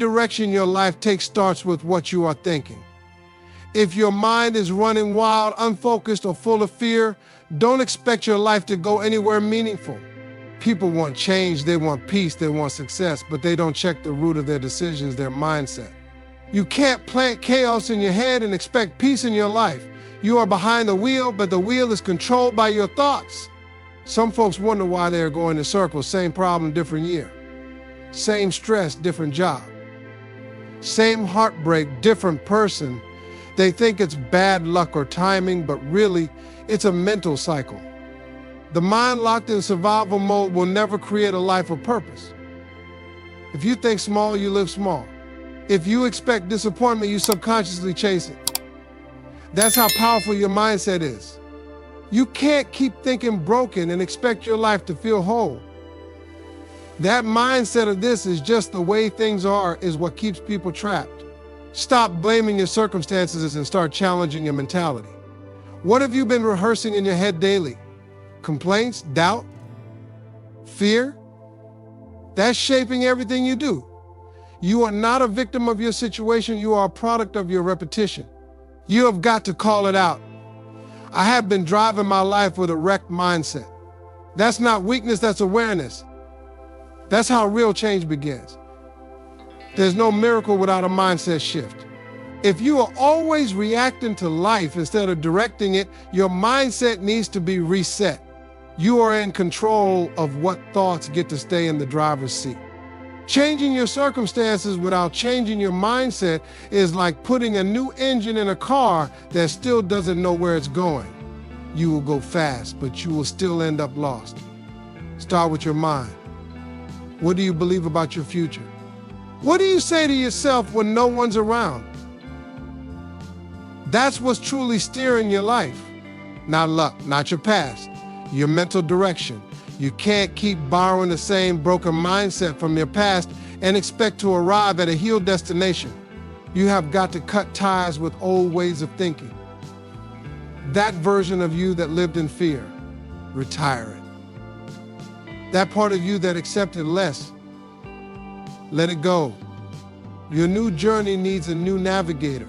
Direction your life takes starts with what you are thinking. If your mind is running wild, unfocused, or full of fear, don't expect your life to go anywhere meaningful. People want change, they want peace, they want success, but they don't check the root of their decisions, their mindset. You can't plant chaos in your head and expect peace in your life. You are behind the wheel, but the wheel is controlled by your thoughts. Some folks wonder why they are going in circles. Same problem, different year. Same stress, different job. Same heartbreak, different person. They think it's bad luck or timing, but really, it's a mental cycle. The mind locked in survival mode will never create a life of purpose. If you think small, you live small. If you expect disappointment, you subconsciously chase it. That's how powerful your mindset is. You can't keep thinking broken and expect your life to feel whole. That mindset of this is just the way things are is what keeps people trapped. Stop blaming your circumstances and start challenging your mentality. What have you been rehearsing in your head daily? Complaints, doubt, fear? That's shaping everything you do. You are not a victim of your situation, you are a product of your repetition. You have got to call it out. I have been driving my life with a wrecked mindset. That's not weakness, that's awareness. That's how real change begins. There's no miracle without a mindset shift. If you are always reacting to life instead of directing it, your mindset needs to be reset. You are in control of what thoughts get to stay in the driver's seat. Changing your circumstances without changing your mindset is like putting a new engine in a car that still doesn't know where it's going. You will go fast, but you will still end up lost. Start with your mind. What do you believe about your future? What do you say to yourself when no one's around? That's what's truly steering your life. Not luck, not your past, your mental direction. You can't keep borrowing the same broken mindset from your past and expect to arrive at a healed destination. You have got to cut ties with old ways of thinking. That version of you that lived in fear, retire it. That part of you that accepted less, let it go. Your new journey needs a new navigator.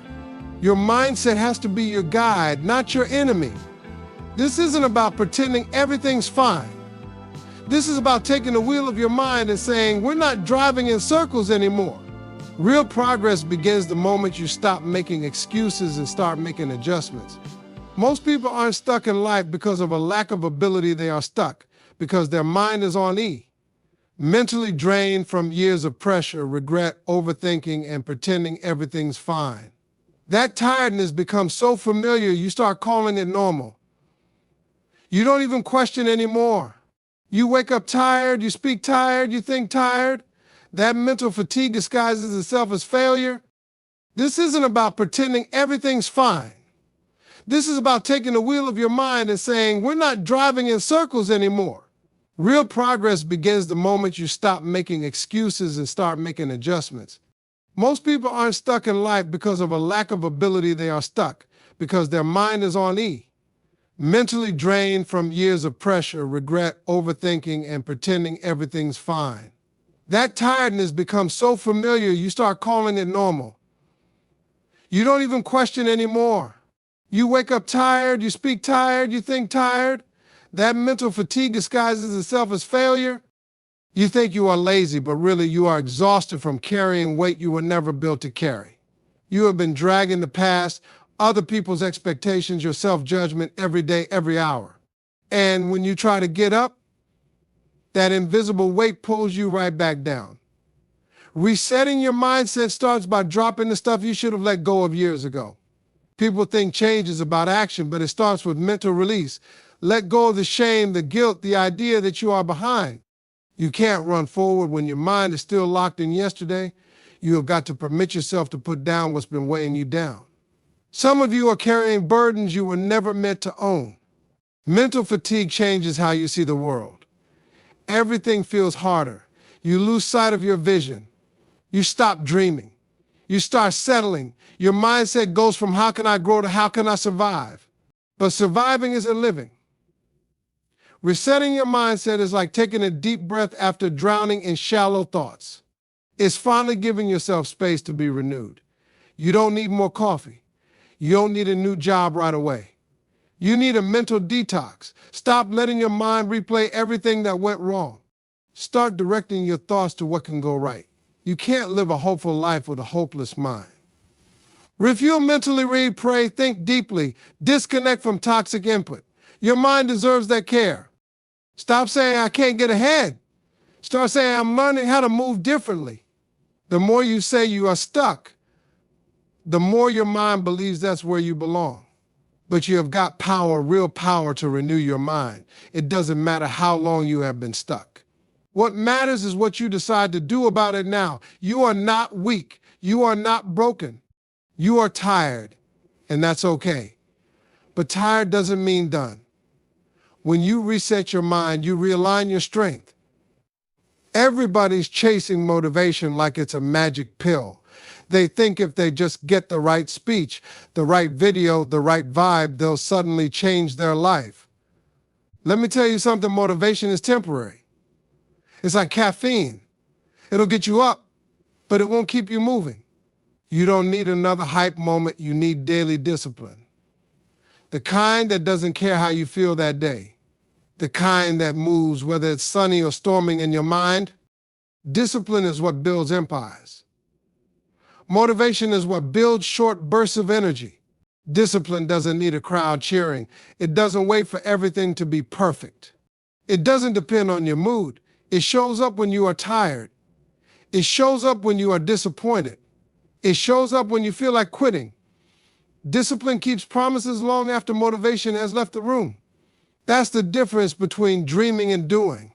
Your mindset has to be your guide, not your enemy. This isn't about pretending everything's fine. This is about taking the wheel of your mind and saying, we're not driving in circles anymore. Real progress begins the moment you stop making excuses and start making adjustments. Most people aren't stuck in life because of a lack of ability. They are stuck because their mind is on E. Mentally drained from years of pressure, regret, overthinking, and pretending everything's fine. That tiredness becomes so familiar, you start calling it normal. You don't even question anymore. You wake up tired, you speak tired, you think tired. That mental fatigue disguises itself as failure. This isn't about pretending everything's fine. This is about taking the wheel of your mind and saying, we're not driving in circles anymore. Real progress begins the moment you stop making excuses and start making adjustments. Most people aren't stuck in life because of a lack of ability. They are stuck because their mind is on E. Mentally drained from years of pressure, regret, overthinking, and pretending everything's fine. That tiredness becomes so familiar, you start calling it normal. You don't even question anymore. You wake up tired, you speak tired, you think tired. That mental fatigue disguises itself as failure. You think you are lazy, but really you are exhausted from carrying weight you were never built to carry. You have been dragging the past, other people's expectations, your self-judgment every day, every hour. And when you try to get up, that invisible weight pulls you right back down. Resetting your mindset starts by dropping the stuff you should have let go of years ago. People think change is about action, but it starts with mental release. Let go of the shame, the guilt, the idea that you are behind. You can't run forward when your mind is still locked in yesterday. You have got to permit yourself to put down what's been weighing you down. Some of you are carrying burdens you were never meant to own. Mental fatigue changes how you see the world. Everything feels harder. You lose sight of your vision. You stop dreaming. You start settling. Your mindset goes from how can I grow to how can I survive? But surviving isn't living. Resetting your mindset is like taking a deep breath after drowning in shallow thoughts. It's finally giving yourself space to be renewed. You don't need more coffee. You don't need a new job right away. You need a mental detox. Stop letting your mind replay everything that went wrong. Start directing your thoughts to what can go right. You can't live a hopeful life with a hopeless mind. Refuel mentally, read, pray, think deeply, disconnect from toxic input. Your mind deserves that care. Stop saying, I can't get ahead. Start saying, I'm learning how to move differently. The more you say you are stuck, the more your mind believes that's where you belong. But you have got power, real power to renew your mind. It doesn't matter how long you have been stuck. What matters is what you decide to do about it now. You are not weak. You are not broken. You are tired, and that's okay. But tired doesn't mean done. When you reset your mind, you realign your strength. Everybody's chasing motivation like it's a magic pill. They think if they just get the right speech, the right video, the right vibe, they'll suddenly change their life. Let me tell you something, motivation is temporary. It's like caffeine. It'll get you up, but it won't keep you moving. You don't need another hype moment, you need daily discipline. The kind that doesn't care how you feel that day. The kind that moves whether it's sunny or storming in your mind. Discipline is what builds empires. Motivation is what builds short bursts of energy. Discipline doesn't need a crowd cheering. It doesn't wait for everything to be perfect. It doesn't depend on your mood. It shows up when you are tired. It shows up when you are disappointed. It shows up when you feel like quitting. Discipline keeps promises long after motivation has left the room. That's the difference between dreaming and doing.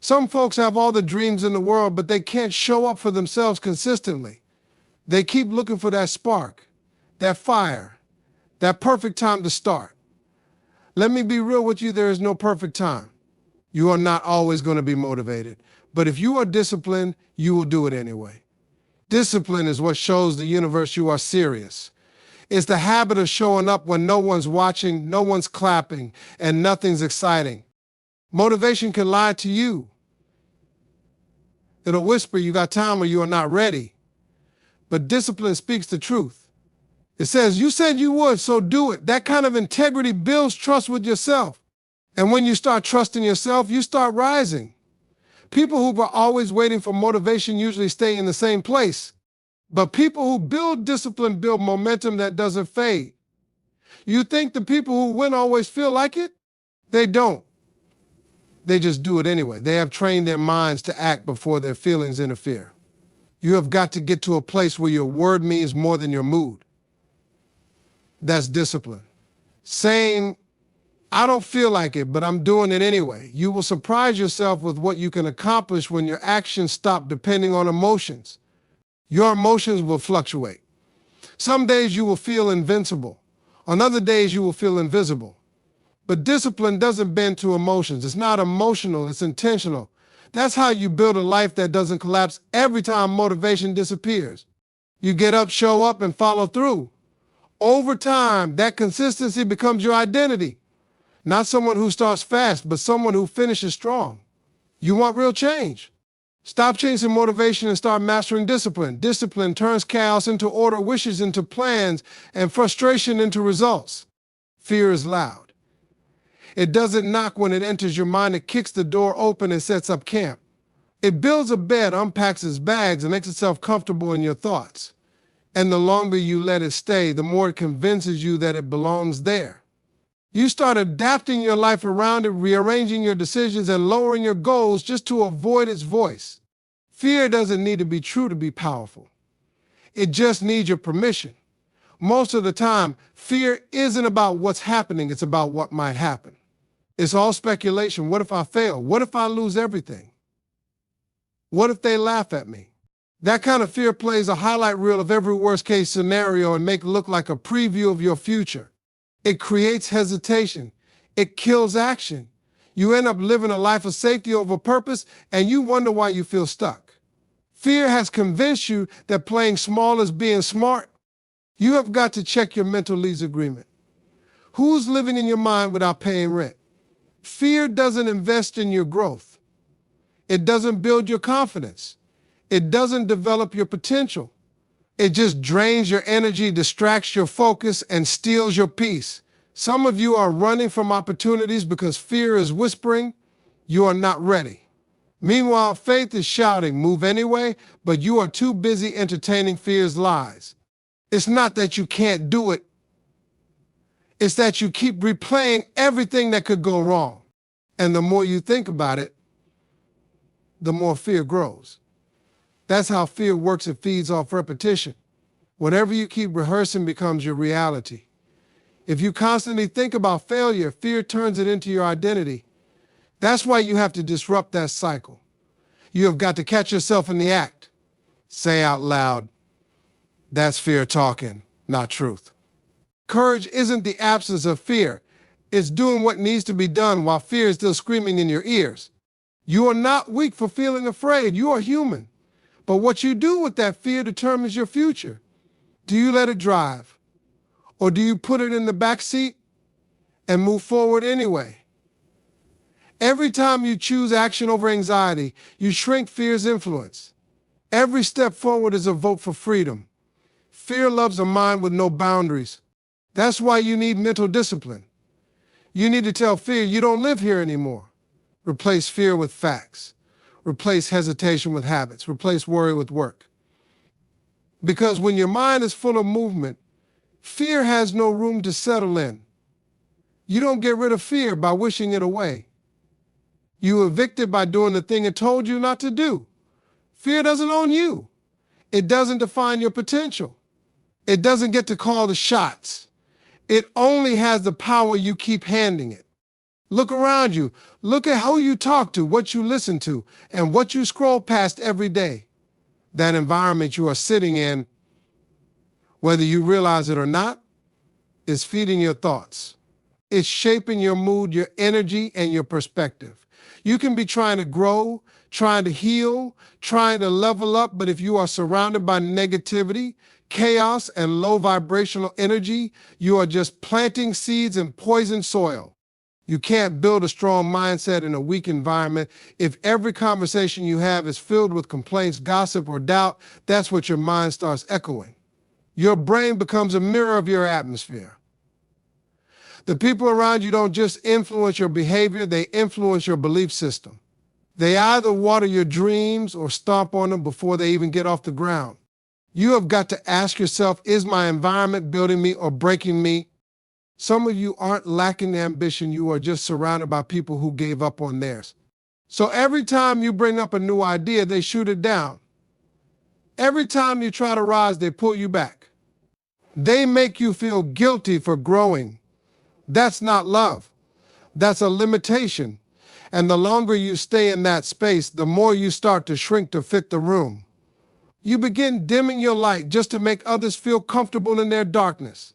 Some folks have all the dreams in the world, but they can't show up for themselves consistently. They keep looking for that spark, that fire, that perfect time to start. Let me be real with you, there is no perfect time. You are not always going to be motivated, but if you are disciplined, you will do it anyway. Discipline is what shows the universe you are serious. It's the habit of showing up when no one's watching, no one's clapping, and nothing's exciting. Motivation can lie to you. It'll whisper you got time or you are not ready. But discipline speaks the truth. It says, you said you would, so do it. That kind of integrity builds trust with yourself. And when you start trusting yourself, you start rising. People who are always waiting for motivation usually stay in the same place. But people who build discipline build momentum that doesn't fade. You think the people who win always feel like it? They don't. They just do it anyway. They have trained their minds to act before their feelings interfere. You have got to get to a place where your word means more than your mood. That's discipline. Saying, I don't feel like it, but I'm doing it anyway. You will surprise yourself with what you can accomplish when your actions stop depending on emotions. Your emotions will fluctuate. Some days you will feel invincible. On other days you will feel invisible. But discipline doesn't bend to emotions. It's not emotional, it's intentional. That's how you build a life that doesn't collapse every time motivation disappears. You get up, show up, and follow through. Over time, that consistency becomes your identity. Not someone who starts fast, but someone who finishes strong. You want real change? Stop chasing motivation and start mastering discipline. Discipline turns chaos into order, wishes into plans, and frustration into results. Fear is loud. It doesn't knock when it enters your mind. It kicks the door open and sets up camp. It builds a bed, unpacks its bags, and makes itself comfortable in your thoughts. And the longer you let it stay, the more it convinces you that it belongs there. You start adapting your life around it, rearranging your decisions and lowering your goals just to avoid its voice. Fear doesn't need to be true to be powerful. It just needs your permission. Most of the time, fear isn't about what's happening, it's about what might happen. It's all speculation. What if I fail? What if I lose everything? What if they laugh at me? That kind of fear plays a highlight reel of every worst-case scenario and make it look like a preview of your future. It creates hesitation. It kills action. You end up living a life of safety over purpose, and you wonder why you feel stuck. Fear has convinced you that playing small is being smart. You have got to check your mental lease agreement. Who's living in your mind without paying rent? Fear doesn't invest in your growth. It doesn't build your confidence. It doesn't develop your potential. It just drains your energy, distracts your focus, and steals your peace. Some of you are running from opportunities because fear is whispering, you are not ready. Meanwhile, faith is shouting, move anyway, but you are too busy entertaining fear's lies. It's not that you can't do it. It's that you keep replaying everything that could go wrong. And the more you think about it, the more fear grows. That's how fear works. It feeds off repetition. Whatever you keep rehearsing becomes your reality. If you constantly think about failure, fear turns it into your identity. That's why you have to disrupt that cycle. You have got to catch yourself in the act. Say out loud, that's fear talking, not truth. Courage isn't the absence of fear. It's doing what needs to be done while fear is still screaming in your ears. You are not weak for feeling afraid. You are human. But what you do with that fear determines your future. Do you let it drive? Or do you put it in the back seat and move forward anyway? Every time you choose action over anxiety, you shrink fear's influence. Every step forward is a vote for freedom. Fear loves a mind with no boundaries. That's why you need mental discipline. You need to tell fear you don't live here anymore. Replace fear with facts. Replace hesitation with habits. Replace worry with work. Because when your mind is full of movement, fear has no room to settle in. You don't get rid of fear by wishing it away. You evict it by doing the thing it told you not to do. Fear doesn't own you. It doesn't define your potential. It doesn't get to call the shots. It only has the power you keep handing it. Look around you. Look at who you talk to, what you listen to, and what you scroll past every day. That environment you are sitting in, whether you realize it or not, is feeding your thoughts. It's shaping your mood, your energy, and your perspective. You can be trying to grow, trying to heal, trying to level up, but if you are surrounded by negativity, chaos, and low vibrational energy, you are just planting seeds in poisoned soil. You can't build a strong mindset in a weak environment. If every conversation you have is filled with complaints, gossip, or doubt, that's what your mind starts echoing. Your brain becomes a mirror of your atmosphere. The people around you don't just influence your behavior, they influence your belief system. They either water your dreams or stomp on them before they even get off the ground. You have got to ask yourself, is my environment building me or breaking me? Some of you aren't lacking ambition, you are just surrounded by people who gave up on theirs. So every time you bring up a new idea, they shoot it down. Every time you try to rise, they pull you back. They make you feel guilty for growing. That's not love. That's a limitation. And the longer you stay in that space, the more you start to shrink to fit the room. You begin dimming your light just to make others feel comfortable in their darkness.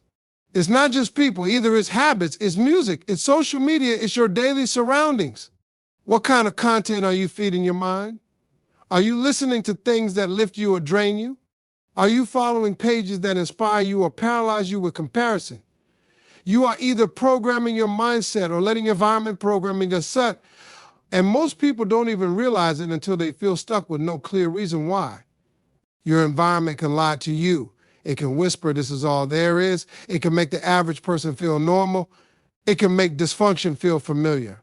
It's not just people, either it's habits, it's music, it's social media, it's your daily surroundings. What kind of content are you feeding your mind? Are you listening to things that lift you or drain you? Are you following pages that inspire you or paralyze you with comparison? You are either programming your mindset or letting your environment programming your set. And most people don't even realize it until they feel stuck with no clear reason why. Your environment can lie to you. It can whisper, this is all there is. It can make the average person feel normal. It can make dysfunction feel familiar.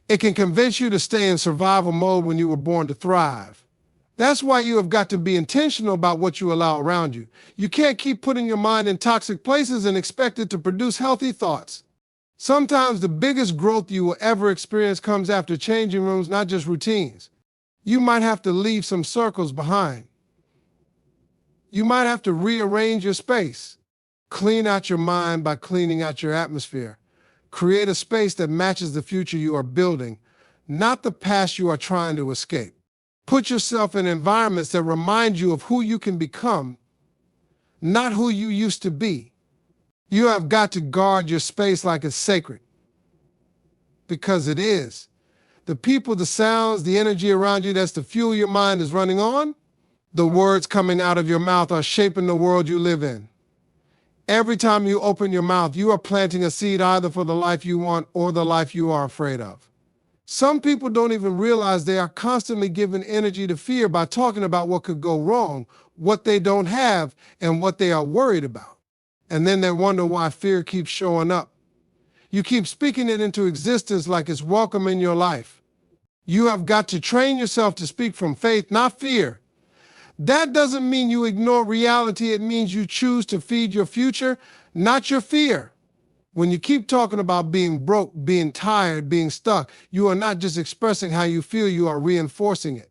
It can convince you to stay in survival mode when you were born to thrive. That's why you have got to be intentional about what you allow around you. You can't keep putting your mind in toxic places and expect it to produce healthy thoughts. Sometimes the biggest growth you will ever experience comes after changing rooms, not just routines. You might have to leave some circles behind. You might have to rearrange your space. Clean out your mind by cleaning out your atmosphere. Create a space that matches the future you are building, not the past you are trying to escape. Put yourself in environments that remind you of who you can become, not who you used to be. You have got to guard your space like it's sacred. Because it is. The people, the sounds, the energy around you, that's the fuel your mind is running on. The words coming out of your mouth are shaping the world you live in. Every time you open your mouth, you are planting a seed either for the life you want or the life you are afraid of. Some people don't even realize they are constantly giving energy to fear by talking about what could go wrong, what they don't have, and what they are worried about. And then they wonder why fear keeps showing up. You keep speaking it into existence like it's welcome in your life. You have got to train yourself to speak from faith, not fear. That doesn't mean you ignore reality. It means you choose to feed your future, not your fear. When you keep talking about being broke, being tired, being stuck, you are not just expressing how you feel, you are reinforcing it.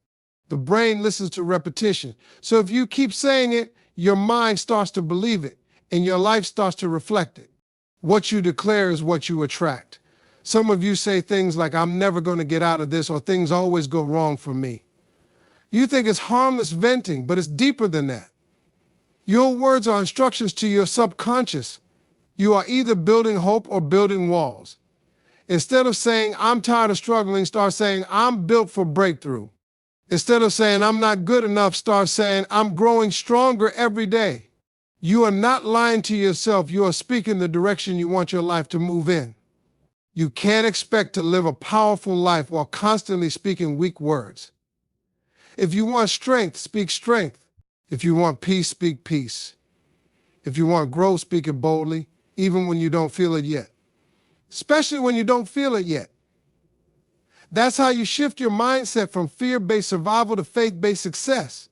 The brain listens to repetition. So if you keep saying it, your mind starts to believe it, and your life starts to reflect it. What you declare is what you attract. Some of you say things like, I'm never going to get out of this, or things always go wrong for me. You think it's harmless venting, but it's deeper than that. Your words are instructions to your subconscious. You are either building hope or building walls. Instead of saying, I'm tired of struggling, start saying, I'm built for breakthrough. Instead of saying, I'm not good enough, start saying, I'm growing stronger every day. You are not lying to yourself. You are speaking the direction you want your life to move in. You can't expect to live a powerful life while constantly speaking weak words. If you want strength, speak strength. If you want peace, speak peace. If you want growth, speak it boldly, even when you don't feel it yet. Especially when you don't feel it yet. That's how you shift your mindset from fear-based survival to faith-based success.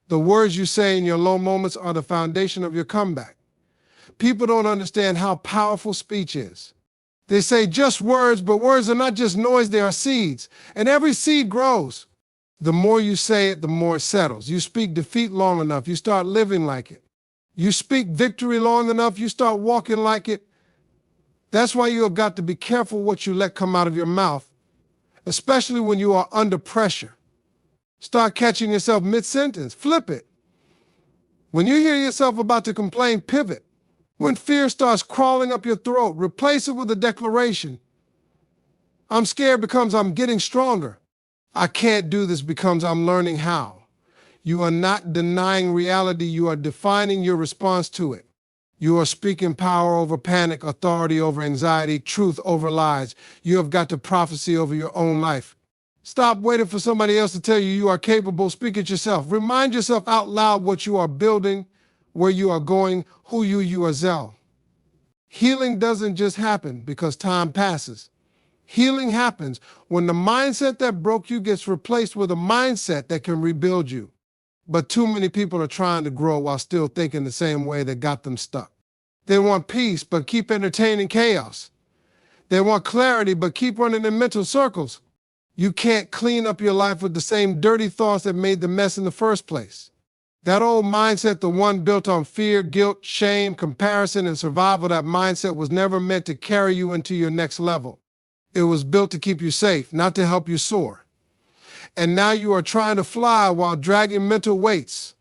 The words you say in your low moments are the foundation of your comeback. People don't understand how powerful speech is. They say just words, but words are not just noise, they are seeds. And every seed grows. The more you say it, the more it settles. You speak defeat long enough, you start living like it. You speak victory long enough, you start walking like it. That's why you have got to be careful what you let come out of your mouth, especially when you are under pressure. Start catching yourself mid-sentence. Flip it. When you hear yourself about to complain, pivot. When fear starts crawling up your throat, replace it with a declaration. I'm scared becomes I'm getting stronger. I can't do this becomes I'm learning how. You are not denying reality, you are defining your response to it. You are speaking power over panic, authority over anxiety, truth over lies. You have got to prophecy over your own life. Stop waiting for somebody else to tell you you are capable. Speak it yourself. Remind yourself out loud what you are building, where you are going, who you are Zell. Healing doesn't just happen because time passes. Healing happens when the mindset that broke you gets replaced with a mindset that can rebuild you. But too many people are trying to grow while still thinking the same way that got them stuck. They want peace, but keep entertaining chaos. They want clarity, but keep running in mental circles. You can't clean up your life with the same dirty thoughts that made the mess in the first place. That old mindset, the one built on fear, guilt, shame, comparison, and survival, that mindset was never meant to carry you into your next level. It was built to keep you safe, not to help you soar. And now you are trying to fly while dragging mental weights.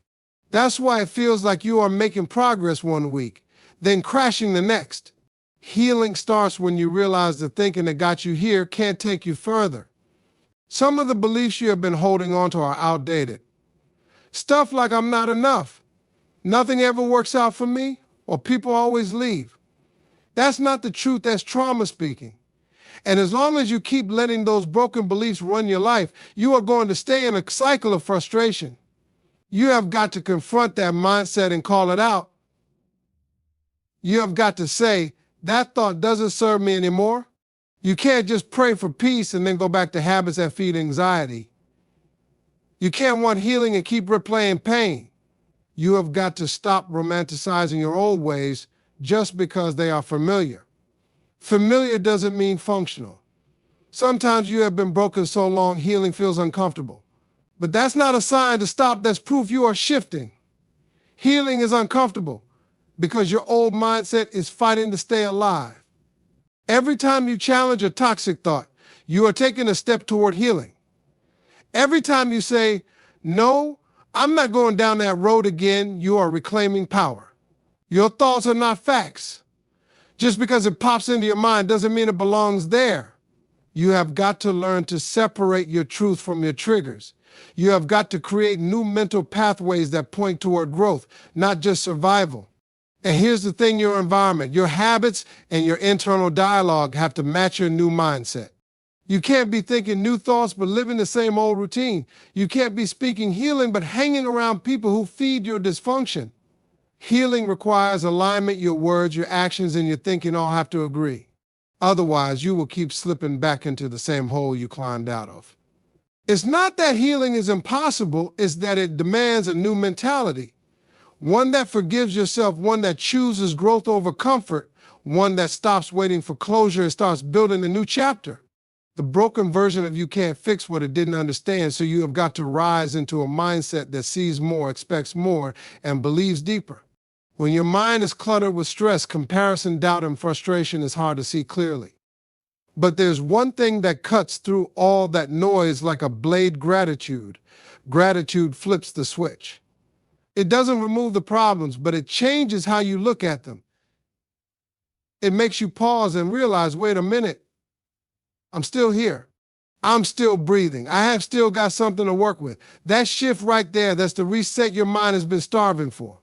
That's why it feels like you are making progress one week, then crashing the next. Healing starts when you realize the thinking that got you here can't take you further. Some of the beliefs you have been holding on to are outdated. Stuff like I'm not enough, nothing ever works out for me, or people always leave. That's not the truth, that's trauma speaking. And as long as you keep letting those broken beliefs run your life, you are going to stay in a cycle of frustration. You have got to confront that mindset and call it out. You have got to say, that thought doesn't serve me anymore. You can't just pray for peace and then go back to habits that feed anxiety. You can't want healing and keep replaying pain. You have got to stop romanticizing your old ways just because they are familiar. Familiar doesn't mean functional. Sometimes you have been broken so long, healing feels uncomfortable. But that's not a sign to stop, that's proof you are shifting. Healing is uncomfortable because your old mindset is fighting to stay alive. Every time you challenge a toxic thought, you are taking a step toward healing. Every time you say, no, I'm not going down that road again, you are reclaiming power. Your thoughts are not facts. Just because it pops into your mind doesn't mean it belongs there. You have got to learn to separate your truth from your triggers. You have got to create new mental pathways that point toward growth, not just survival. And here's the thing, your environment, your habits, and your internal dialogue have to match your new mindset. You can't be thinking new thoughts but living the same old routine. You can't be speaking healing but hanging around people who feed your dysfunction. Healing requires alignment. Your words, your actions, and your thinking all have to agree. Otherwise, you will keep slipping back into the same hole you climbed out of. It's not that healing is impossible, it's that it demands a new mentality. One that forgives yourself, one that chooses growth over comfort, one that stops waiting for closure and starts building a new chapter. The broken version of you can't fix what it didn't understand, so you have got to rise into a mindset that sees more, expects more, and believes deeper. When your mind is cluttered with stress, comparison, doubt, and frustration, it's hard to see clearly. But there's one thing that cuts through all that noise like a blade: gratitude. Gratitude flips the switch. It doesn't remove the problems, but it changes how you look at them. It makes you pause and realize, wait a minute, I'm still here. I'm still breathing. I have still got something to work with. That shift right there, that's the reset your mind has been starving for.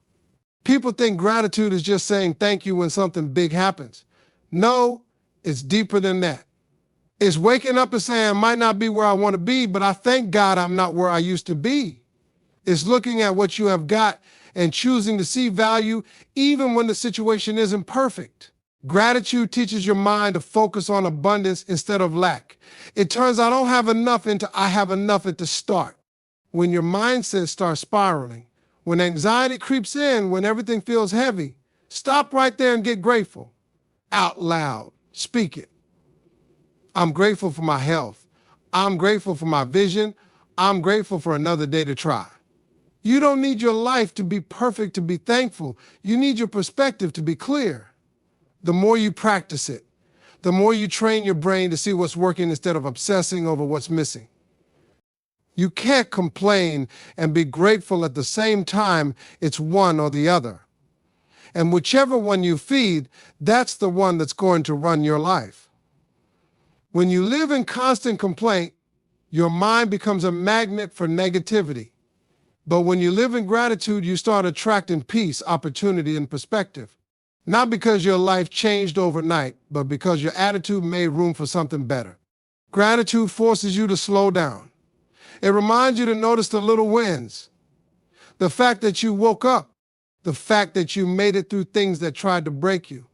People think gratitude is just saying thank you when something big happens. No, it's deeper than that. It's waking up and saying, I might not be where I want to be, but I thank God I'm not where I used to be. It's looking at what you have got and choosing to see value even when the situation isn't perfect. Gratitude teaches your mind to focus on abundance instead of lack. It turns I don't have enough into I have enough at the start. When your mindset starts spiraling, when anxiety creeps in, when everything feels heavy, stop right there and get grateful. Out loud, speak it. I'm grateful for my health. I'm grateful for my vision. I'm grateful for another day to try. You don't need your life to be perfect to be thankful. You need your perspective to be clear. The more you practice it, the more you train your brain to see what's working instead of obsessing over what's missing. You can't complain and be grateful at the same time. It's one or the other. And whichever one you feed, that's the one that's going to run your life. When you live in constant complaint, your mind becomes a magnet for negativity. But when you live in gratitude, you start attracting peace, opportunity, and perspective. Not because your life changed overnight, but because your attitude made room for something better. Gratitude forces you to slow down. It reminds you to notice the little wins. The fact that you woke up. The fact that you made it through things that tried to break you.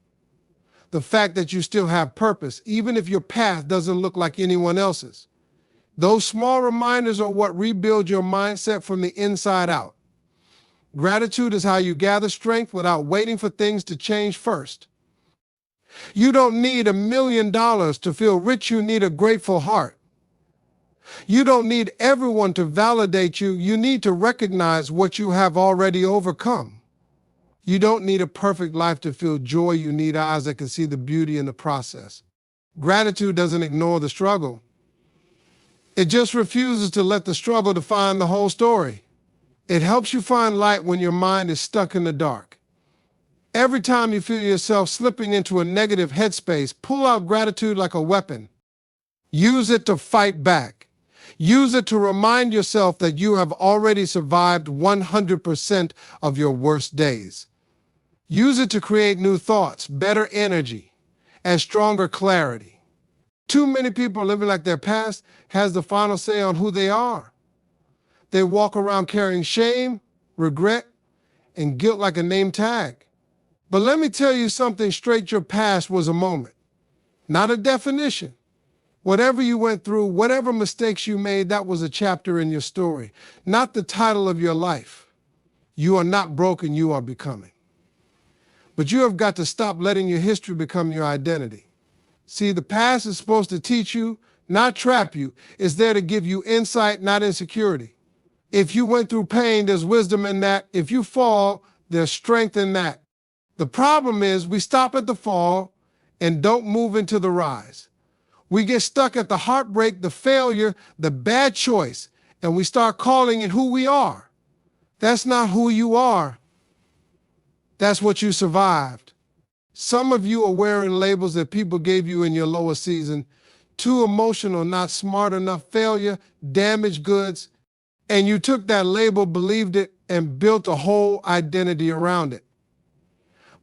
The fact that you still have purpose, even if your path doesn't look like anyone else's. Those small reminders are what rebuild your mindset from the inside out. Gratitude is how you gather strength without waiting for things to change first. You don't need $1 million to feel rich. You need a grateful heart. You don't need everyone to validate you. You need to recognize what you have already overcome. You don't need a perfect life to feel joy. You need eyes that can see the beauty in the process. Gratitude doesn't ignore the struggle. It just refuses to let the struggle define the whole story. It helps you find light when your mind is stuck in the dark. Every time you feel yourself slipping into a negative headspace, pull out gratitude like a weapon. Use it to fight back. Use it to remind yourself that you have already survived 100% of your worst days. Use it to create new thoughts, better energy, and stronger clarity. Too many people are living like their past has the final say on who they are. They walk around carrying shame, regret, and guilt like a name tag. But let me tell you something straight. Your past was a moment, not a definition. Whatever you went through, whatever mistakes you made, that was a chapter in your story, not the title of your life. You are not broken, you are becoming. But you have got to stop letting your history become your identity. See, the past is supposed to teach you, not trap you. It's there to give you insight, not insecurity. If you went through pain, there's wisdom in that. If you fall, there's strength in that. The problem is we stop at the fall and don't move into the rise. We get stuck at the heartbreak, the failure, the bad choice, and we start calling it who we are. That's not who you are. That's what you survived. Some of you are wearing labels that people gave you in your lower season. Too emotional, not smart enough, failure, damaged goods. And you took that label, believed it, and built a whole identity around it.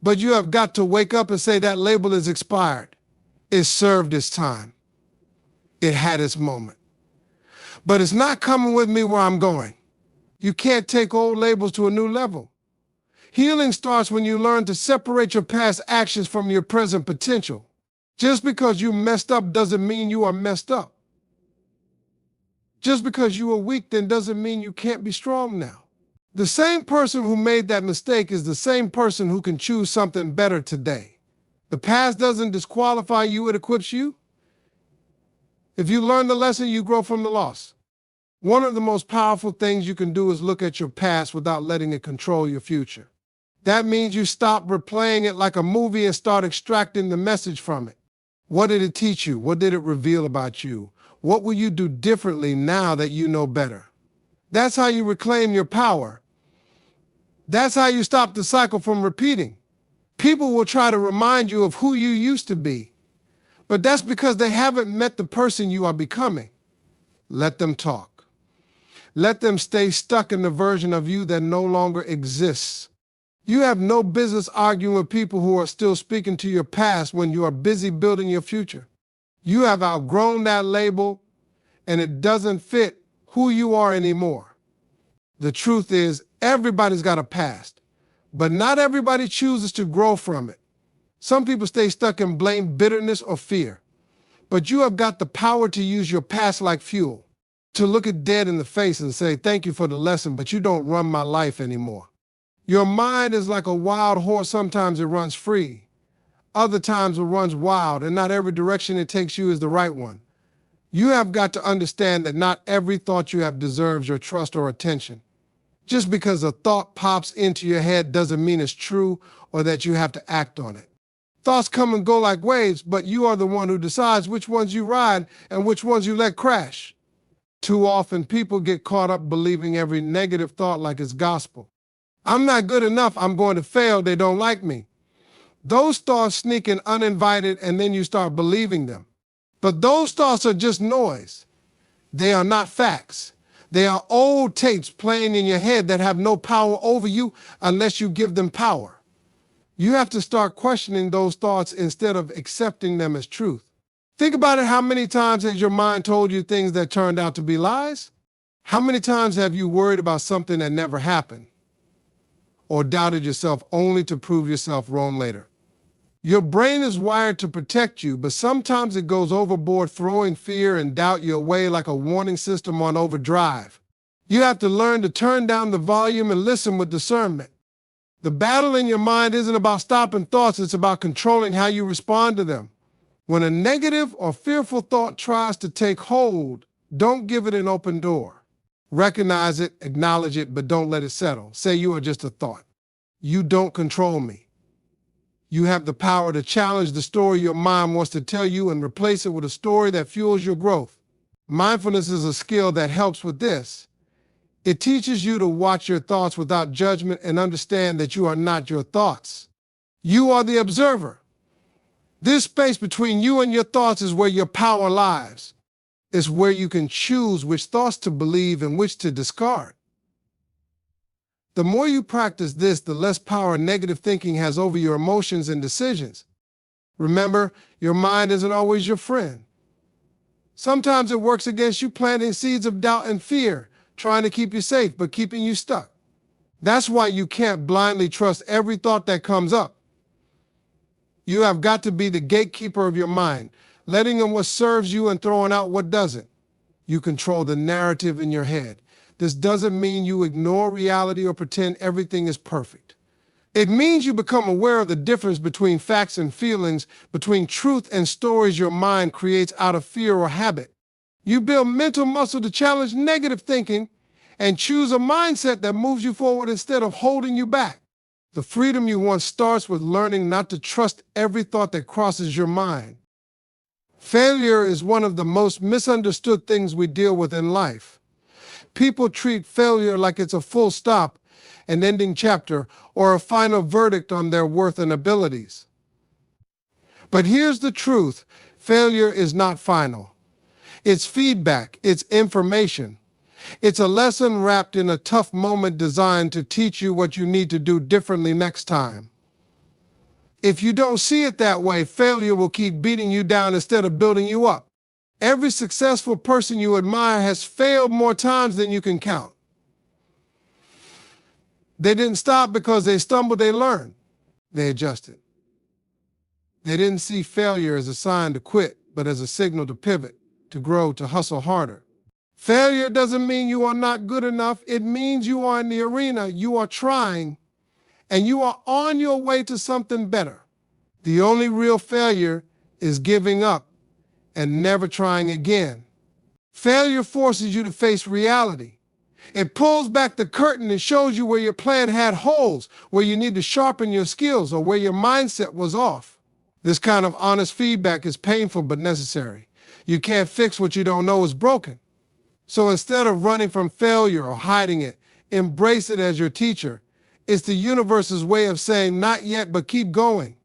But you have got to wake up and say that label is expired. It served its time. It had its moment. But it's not coming with me where I'm going. You can't take old labels to a new level. Healing starts when you learn to separate your past actions from your present potential. Just because you messed up doesn't mean you are messed up. Just because you were weak then doesn't mean you can't be strong now. The same person who made that mistake is the same person who can choose something better today. The past doesn't disqualify you, it equips you. If you learn the lesson, you grow from the loss. One of the most powerful things you can do is look at your past without letting it control your future. That means you stop replaying it like a movie and start extracting the message from it. What did it teach you? What did it reveal about you? What will you do differently now that you know better? That's how you reclaim your power. That's how you stop the cycle from repeating. People will try to remind you of who you used to be, but that's because they haven't met the person you are becoming. Let them talk. Let them stay stuck in the version of you that no longer exists. You have no business arguing with people who are still speaking to your past when you are busy building your future. You have outgrown that label, and it doesn't fit who you are anymore. The truth is, everybody's got a past, but not everybody chooses to grow from it. Some people stay stuck in blame, bitterness, or fear. But you have got the power to use your past like fuel, to look it dead in the face and say, thank you for the lesson, but you don't run my life anymore. Your mind is like a wild horse. Sometimes it runs free. Other times it runs wild, and not every direction it takes you is the right one. You have got to understand that not every thought you have deserves your trust or attention. Just because a thought pops into your head doesn't mean it's true or that you have to act on it. Thoughts come and go like waves, but you are the one who decides which ones you ride and which ones you let crash. Too often, people get caught up believing every negative thought like it's gospel. I'm not good enough, I'm going to fail, they don't like me. Those thoughts sneak in uninvited, and then you start believing them. But those thoughts are just noise. They are not facts. They are old tapes playing in your head that have no power over you unless you give them power. You have to start questioning those thoughts instead of accepting them as truth. Think about it. How many times has your mind told you things that turned out to be lies? How many times have you worried about something that never happened? Or doubted yourself only to prove yourself wrong later? Your brain is wired to protect you, but sometimes it goes overboard, throwing fear and doubt your way like a warning system on overdrive. You have to learn to turn down the volume and listen with discernment. The battle in your mind isn't about stopping thoughts, it's about controlling how you respond to them. When a negative or fearful thought tries to take hold, don't give it an open door. Recognize it, acknowledge it, but don't let it settle. Say you are just a thought. You don't control me. You have the power to challenge the story your mind wants to tell you and replace it with a story that fuels your growth. Mindfulness is a skill that helps with this. It teaches you to watch your thoughts without judgment and understand that you are not your thoughts. You are the observer. This space between you and your thoughts is where your power lies. It's where you can choose which thoughts to believe and which to discard. The more you practice this, the less power negative thinking has over your emotions and decisions. Remember, your mind isn't always your friend. Sometimes it works against you, planting seeds of doubt and fear, trying to keep you safe, but keeping you stuck. That's why you can't blindly trust every thought that comes up. You have got to be the gatekeeper of your mind, letting in what serves you and throwing out what doesn't. You control the narrative in your head. This doesn't mean you ignore reality or pretend everything is perfect. It means you become aware of the difference between facts and feelings, between truth and stories your mind creates out of fear or habit. You build mental muscle to challenge negative thinking and choose a mindset that moves you forward instead of holding you back. The freedom you want starts with learning not to trust every thought that crosses your mind. Failure is one of the most misunderstood things we deal with in life. People treat failure like it's a full stop, an ending chapter, or a final verdict on their worth and abilities. But here's the truth: failure is not final. It's feedback, it's information. It's a lesson wrapped in a tough moment designed to teach you what you need to do differently next time. If you don't see it that way, failure will keep beating you down instead of building you up. Every successful person you admire has failed more times than you can count. They didn't stop because they stumbled, they learned. They adjusted. They didn't see failure as a sign to quit, but as a signal to pivot, to grow, to hustle harder. Failure doesn't mean you are not good enough. It means you are in the arena, you are trying, and you are on your way to something better. The only real failure is giving up and never trying again. Failure forces you to face reality. It pulls back the curtain and shows you where your plan had holes, where you need to sharpen your skills, or where your mindset was off. This kind of honest feedback is painful but necessary. You can't fix what you don't know is broken. So instead of running from failure or hiding it, embrace it as your teacher. It's the universe's way of saying, not yet, but keep going.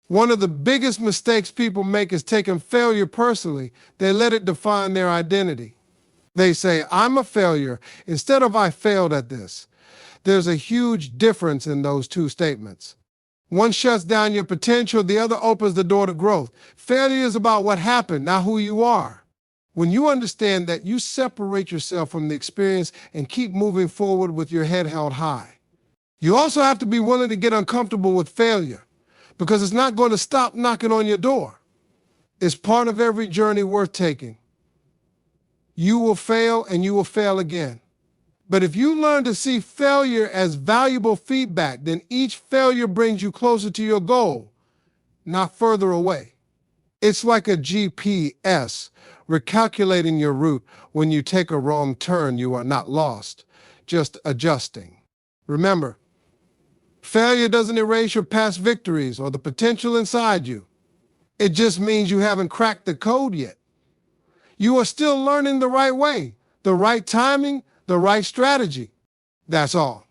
One of the biggest mistakes people make is taking failure personally. They let it define their identity. They say, I'm a failure, instead of I failed at this. There's a huge difference in those two statements. One shuts down your potential, the other opens the door to growth. Failure is about what happened, not who you are. When you understand that, you separate yourself from the experience and keep moving forward with your head held high. You also have to be willing to get uncomfortable with failure, because it's not going to stop knocking on your door. It's part of every journey worth taking. You will fail and you will fail again. But if you learn to see failure as valuable feedback, then each failure brings you closer to your goal, not further away. It's like a GPS, recalculating your route. When you take a wrong turn, you are not lost, just adjusting. Remember, failure doesn't erase your past victories or the potential inside you. It just means you haven't cracked the code yet. You are still learning the right way, the right timing, the right strategy. That's all.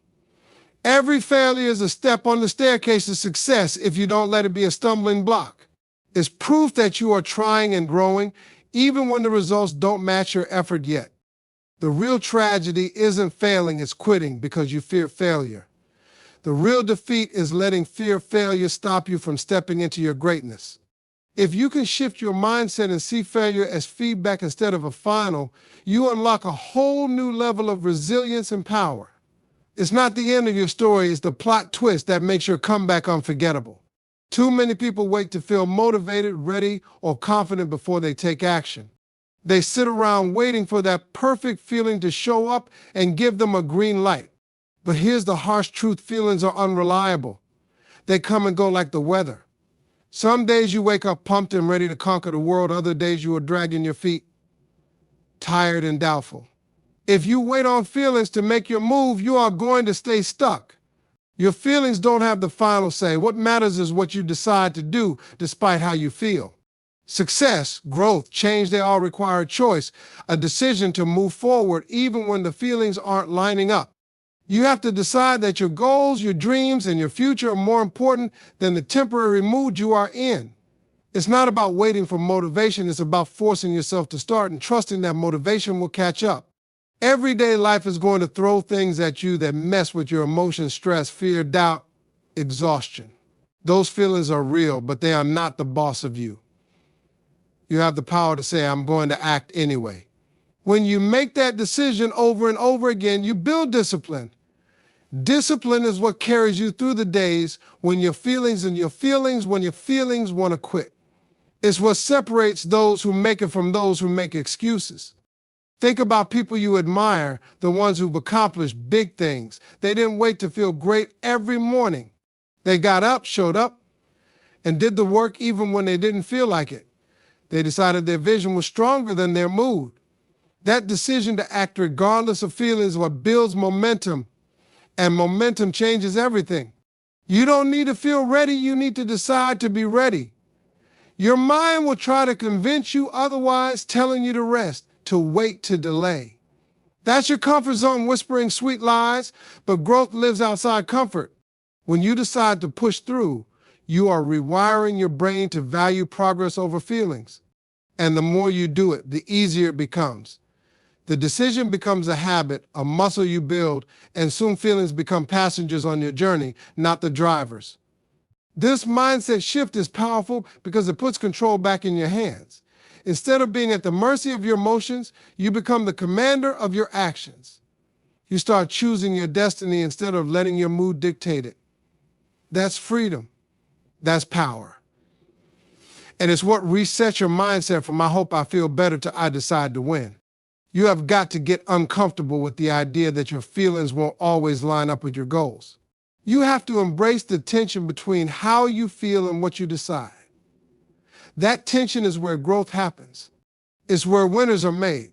Every failure is a step on the staircase to success if you don't let it be a stumbling block. It's proof that you are trying and growing, even when the results don't match your effort yet. The real tragedy isn't failing, it's quitting because you fear failure. The real defeat is letting fear of failure stop you from stepping into your greatness. If you can shift your mindset and see failure as feedback instead of a final, you unlock a whole new level of resilience and power. It's not the end of your story, it's the plot twist that makes your comeback unforgettable. Too many people wait to feel motivated, ready, or confident before they take action. They sit around waiting for that perfect feeling to show up and give them a green light. But here's the harsh truth: feelings are unreliable. They come and go like the weather. Some days you wake up pumped and ready to conquer the world. Other days you are dragging your feet, tired and doubtful. If you wait on feelings to make your move, you are going to stay stuck. Your feelings don't have the final say. What matters is what you decide to do despite how you feel. Success, growth, change, they all require a choice, a decision to move forward even when the feelings aren't lining up. You have to decide that your goals, your dreams, and your future are more important than the temporary mood you are in. It's not about waiting for motivation, it's about forcing yourself to start and trusting that motivation will catch up. Everyday life is going to throw things at you that mess with your emotions: stress, fear, doubt, exhaustion. Those feelings are real, but they are not the boss of you. You have the power to say, I'm going to act anyway. When you make that decision over and over again, you build discipline. Discipline is what carries you through the days when your feelings want to quit. It's what separates those who make it from those who make excuses. Think about people you admire, the ones who've accomplished big things. They didn't wait to feel great every morning. They got up, showed up, and did the work even when they didn't feel like it. They decided their vision was stronger than their mood. That decision to act regardless of feelings is what builds momentum, and momentum changes everything. You don't need to feel ready, you need to decide to be ready. Your mind will try to convince you otherwise, telling you to rest, to wait, to delay. That's your comfort zone whispering sweet lies, but growth lives outside comfort. When you decide to push through, you are rewiring your brain to value progress over feelings. And the more you do it, the easier it becomes. The decision becomes a habit, a muscle you build, and soon feelings become passengers on your journey, not the drivers. This mindset shift is powerful because it puts control back in your hands. Instead of being at the mercy of your emotions, you become the commander of your actions. You start choosing your destiny instead of letting your mood dictate it. That's freedom. That's power. And it's what resets your mindset from "I hope I feel better" to "I decide to win." You have got to get uncomfortable with the idea that your feelings won't always line up with your goals. You have to embrace the tension between how you feel and what you decide. That tension is where growth happens. It's where winners are made.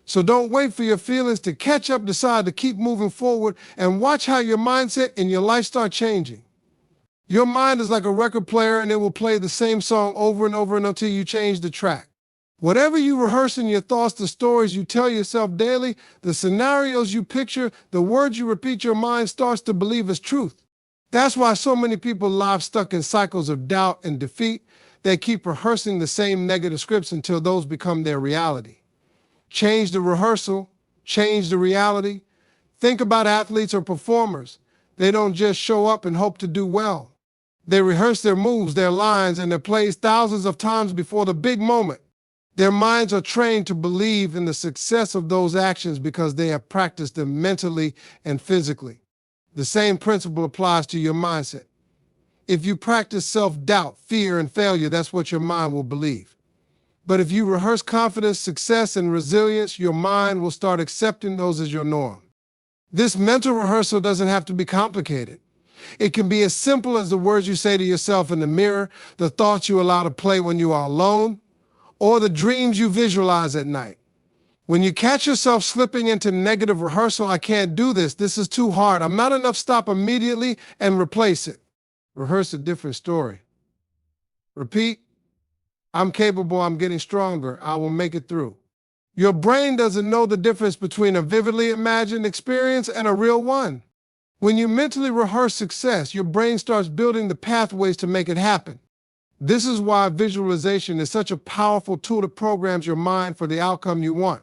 So don't wait for your feelings to catch up. Decide to keep moving forward and watch how your mindset and your life start changing. Your mind is like a record player, and it will play the same song over and over until you change the track. Whatever you rehearse in your thoughts, the stories you tell yourself daily, the scenarios you picture, the words you repeat, your mind starts to believe as truth. That's why so many people live stuck in cycles of doubt and defeat. They keep rehearsing the same negative scripts until those become their reality. Change the rehearsal, change the reality. Think about athletes or performers. They don't just show up and hope to do well. They rehearse their moves, their lines, and their plays thousands of times before the big moment. Their minds are trained to believe in the success of those actions because they have practiced them mentally and physically. The same principle applies to your mindset. If you practice self-doubt, fear, and failure, that's what your mind will believe. But if you rehearse confidence, success, and resilience, your mind will start accepting those as your norm. This mental rehearsal doesn't have to be complicated. It can be as simple as the words you say to yourself in the mirror, the thoughts you allow to play when you are alone, or the dreams you visualize at night. When you catch yourself slipping into negative rehearsal, "I can't do this, this is too hard, I'm not enough," stop immediately and replace it. Rehearse a different story. Repeat, "I'm capable, I'm getting stronger, I will make it through." Your brain doesn't know the difference between a vividly imagined experience and a real one. When you mentally rehearse success, your brain starts building the pathways to make it happen. This is why visualization is such a powerful tool that programs your mind for the outcome you want.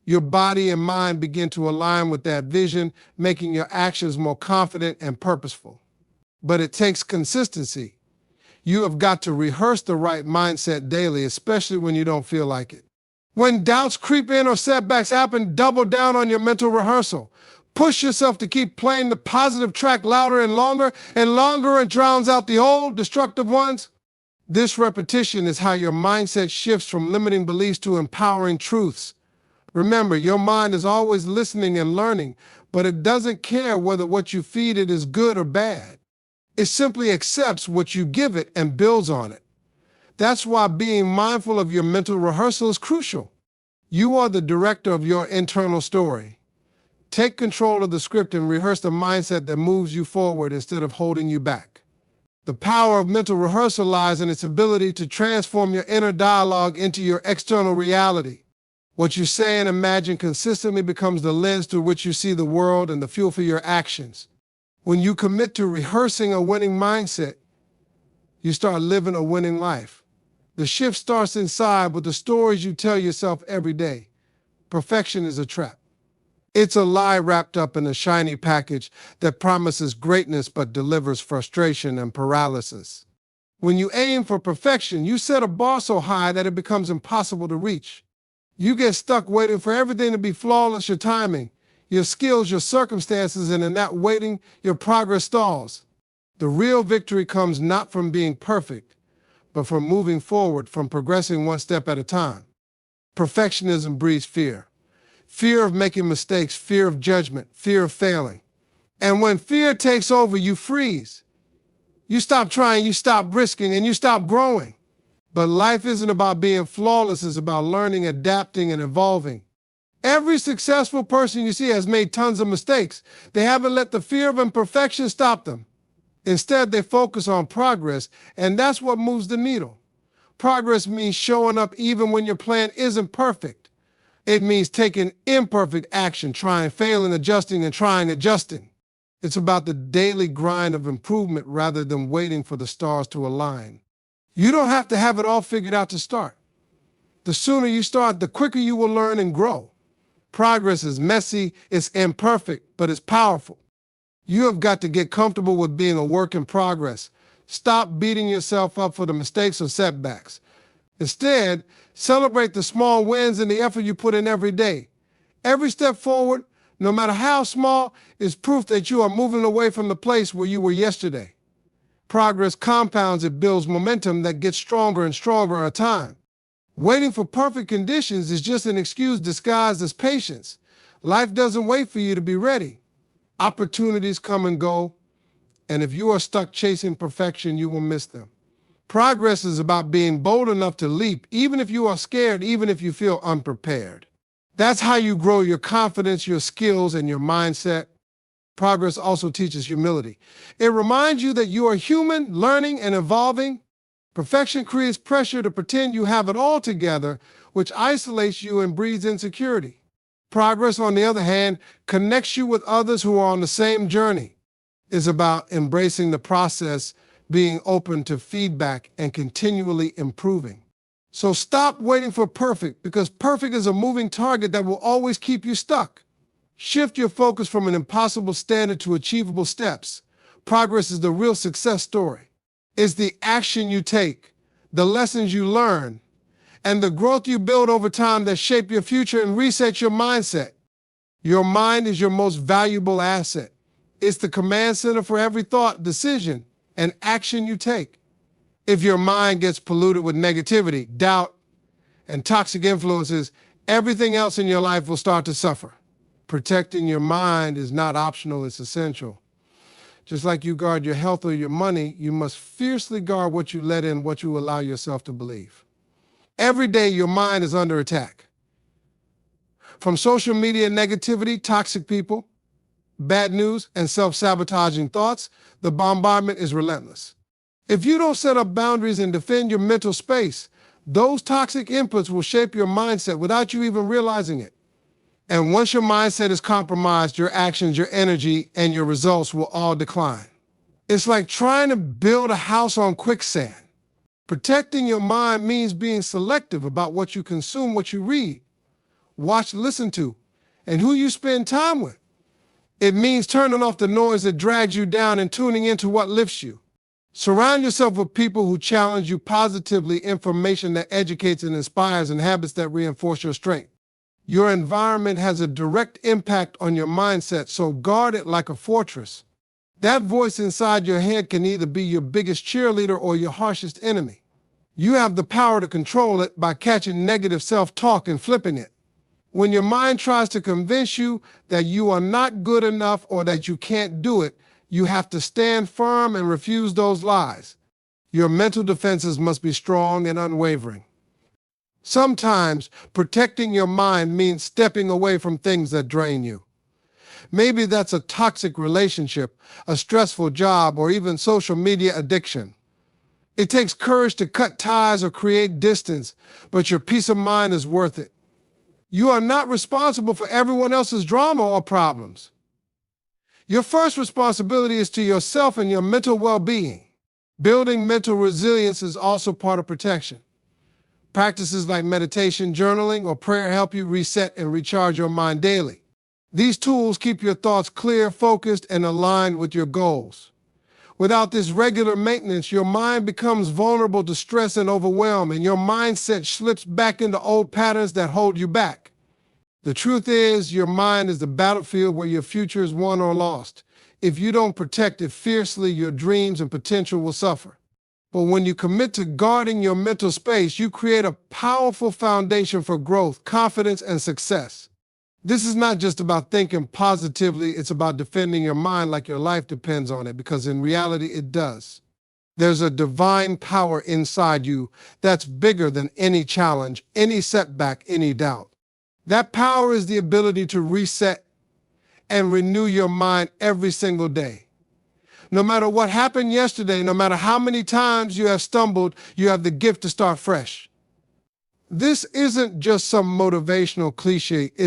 Your body and mind begin to align with that vision, making your actions more confident and purposeful. But it takes consistency. You have got to rehearse the right mindset daily, especially when you don't feel like it. When doubts creep in or setbacks happen, double down on your mental rehearsal. Push yourself to keep playing the positive track louder and longer and drowns out the old, destructive ones. This repetition is how your mindset shifts from limiting beliefs to empowering truths. Remember, your mind is always listening and learning, but it doesn't care whether what you feed it is good or bad. It simply accepts what you give it and builds on it. That's why being mindful of your mental rehearsal is crucial. You are the director of your internal story. Take control of the script and rehearse the mindset that moves you forward instead of holding you back. The power of mental rehearsal lies in its ability to transform your inner dialogue into your external reality. What you say and imagine consistently becomes the lens through which you see the world and the fuel for your actions. When you commit to rehearsing a winning mindset, you start living a winning life. The shift starts inside with the stories you tell yourself every day. Perfection is a trap. It's a lie wrapped up in a shiny package that promises greatness but delivers frustration and paralysis. When you aim for perfection, you set a bar so high that it becomes impossible to reach. You get stuck waiting for everything to be flawless, your timing, your skills, your circumstances, and in that waiting, your progress stalls. The real victory comes not from being perfect, but from moving forward, from progressing one step at a time. Perfectionism breeds fear. Fear of making mistakes, fear of judgment, fear of failing. And when fear takes over, you freeze. You stop trying, you stop risking, and you stop growing. But life isn't about being flawless, it's about learning, adapting, and evolving. Every successful person you see has made tons of mistakes. They haven't let the fear of imperfection stop them. Instead, they focus on progress, and that's what moves the needle. Progress means showing up even when your plan isn't perfect. It means taking imperfect action, trying, failing, adjusting, and trying, adjusting. It's about the daily grind of improvement rather than waiting for the stars to align. You don't have to have it all figured out to start. The sooner you start, the quicker you will learn and grow. Progress is messy, it's imperfect, but it's powerful. You have got to get comfortable with being a work in progress. Stop beating yourself up for the mistakes or setbacks. Instead, celebrate the small wins and the effort you put in every day. Every step forward, no matter how small, is proof that you are moving away from the place where you were yesterday. Progress compounds, it builds momentum that gets stronger and stronger over time. Waiting for perfect conditions is just an excuse disguised as patience. Life doesn't wait for you to be ready. Opportunities come and go, and if you are stuck chasing perfection, you will miss them. Progress is about being bold enough to leap, even if you are scared, even if you feel unprepared. That's how you grow your confidence, your skills, and your mindset. Progress also teaches humility. It reminds you that you are human, learning and evolving. Perfection creates pressure to pretend you have it all together, which isolates you and breeds insecurity. Progress, on the other hand, connects you with others who are on the same journey. It's about embracing the process, being open to feedback, and continually improving. So stop waiting for perfect, because perfect is a moving target that will always keep you stuck. Shift your focus from an impossible standard to achievable steps. Progress is the real success story. It's the action you take, the lessons you learn, and the growth you build over time that shape your future and reset your mindset. Your mind is your most valuable asset. It's the command center for every thought, decision, and action you take. If your mind gets polluted with negativity, doubt, and toxic influences, everything else in your life will start to suffer. Protecting your mind is not optional, it's essential. Just like you guard your health or your money, you must fiercely guard what you let in, what you allow yourself to believe. Every day, your mind is under attack. From social media negativity, toxic people, bad news, and self-sabotaging thoughts, the bombardment is relentless. If you don't set up boundaries and defend your mental space, those toxic inputs will shape your mindset without you even realizing it. And once your mindset is compromised, your actions, your energy, and your results will all decline. It's like trying to build a house on quicksand. Protecting your mind means being selective about what you consume, what you read, watch, listen to, and who you spend time with. It means turning off the noise that drags you down and tuning into what lifts you. Surround yourself with people who challenge you positively, information that educates and inspires, and habits that reinforce your strength. Your environment has a direct impact on your mindset, so guard it like a fortress. That voice inside your head can either be your biggest cheerleader or your harshest enemy. You have the power to control it by catching negative self-talk and flipping it. When your mind tries to convince you that you are not good enough or that you can't do it, you have to stand firm and refuse those lies. Your mental defenses must be strong and unwavering. Sometimes protecting your mind means stepping away from things that drain you. Maybe that's a toxic relationship, a stressful job, or even social media addiction. It takes courage to cut ties or create distance, but your peace of mind is worth it. You are not responsible for everyone else's drama or problems. Your first responsibility is to yourself and your mental well-being. Building mental resilience is also part of protection. Practices like meditation, journaling, or prayer help you reset and recharge your mind daily. These tools keep your thoughts clear, focused, and aligned with your goals. Without this regular maintenance, your mind becomes vulnerable to stress and overwhelm, and your mindset slips back into old patterns that hold you back. The truth is, your mind is the battlefield where your future is won or lost. If you don't protect it fiercely, your dreams and potential will suffer. But when you commit to guarding your mental space, you create a powerful foundation for growth, confidence, and success. This is not just about thinking positively, it's about defending your mind like your life depends on it, because in reality it does. There's a divine power inside you that's bigger than any challenge, any setback, any doubt. That power is the ability to reset and renew your mind every single day. No matter what happened yesterday, no matter how many times you have stumbled, you have the gift to start fresh. This isn't just some motivational cliche, it's